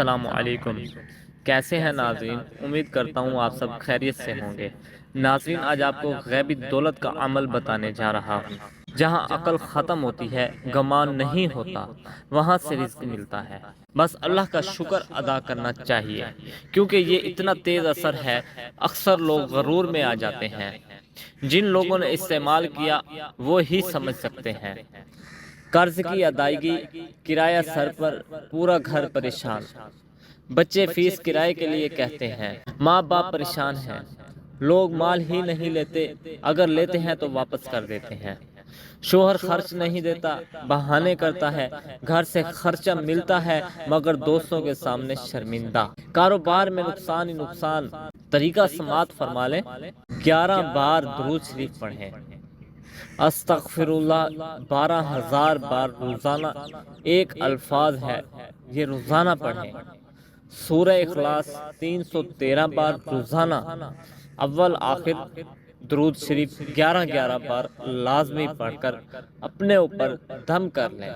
السلام علیکم، کیسے ہیں ناظرین؟ امید کرتا ہوں آپ سب خیریت سے ہوں گے۔ ناظرین، آج آپ کو غیبی دولت کا عمل بتانے جا رہا ہوں۔ جہاں عقل ختم ہوتی ہے، گمان نہیں ہوتا، وہاں سے رزق ملتا ہے۔ بس اللہ کا شکر ادا کرنا چاہیے، کیونکہ یہ اتنا تیز اثر ہے، اکثر لوگ غرور میں آ جاتے ہیں۔ جن لوگوں نے استعمال کیا وہ ہی سمجھ سکتے ہیں۔ قرض کی ادائیگی، کرایہ سر پر، پورا گھر پریشان، بچے فیس کرائے کے لیے کہتے ہیں، ماں باپ پریشان ہیں، لوگ مال ہی نہیں لیتے، اگر لیتے ہیں تو واپس کر دیتے ہیں، شوہر خرچ نہیں دیتا، بہانے کرتا ہے، گھر سے خرچہ ملتا ہے مگر دوستوں کے سامنے شرمندہ، کاروبار میں نقصان ہی نقصان۔ طریقہ سماعت فرما لیں، 11 بار درود شریف پڑھیں، استغفر اللہ 12,000 بار روزانہ، ایک الفاظ ہے، یہ روزانہ پڑھیں۔ سورہ اخلاص 313 بار روزانہ، اول آخر درود شریف 11 بار لازمی پڑھ کر اپنے اوپر دم کر لیں۔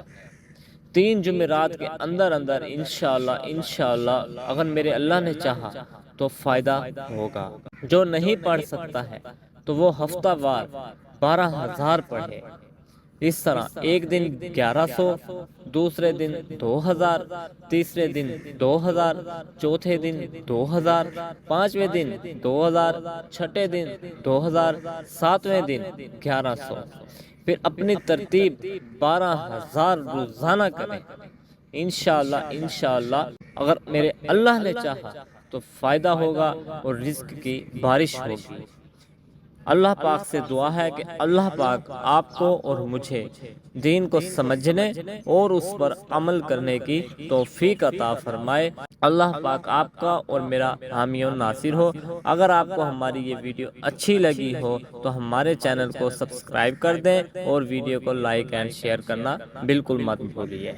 3 جمعرات کے اندر انشاءاللہ اگر میرے اللہ نے چاہا تو فائدہ ہوگا۔ جو نہیں پڑھ سکتا ہے تو وہ ہفتہ وار 12,000 پڑھے۔ اس طرح ایک دن 1100، دوسرے دن 2,000، تیسرے دن 2,000، چوتھے دن 2,000، پانچویں دن 2,000، چھٹے دن 2,000، ساتویں دن 1,100۔ پھر اپنی ترتیب 12,000 روزانہ کریں۔ انشاءاللہ اگر میرے اللہ نے چاہا تو فائدہ ہوگا اور رزق کی بارش ہوگی۔ اللہ پاک سے دعا ہے کہ اللہ پاک آپ کو اور مجھے دین کو سمجھنے اور اس پر عمل کرنے کی توفیق عطا فرمائے۔ اللہ پاک آپ کا اور میرا حامی و ناصر ہو۔ اگر آپ کو ہماری یہ ویڈیو اچھی لگی ہو تو ہمارے چینل کو سبسکرائب کر دیں اور ویڈیو کو لائک اینڈ شیئر کرنا بالکل مت بھولیے۔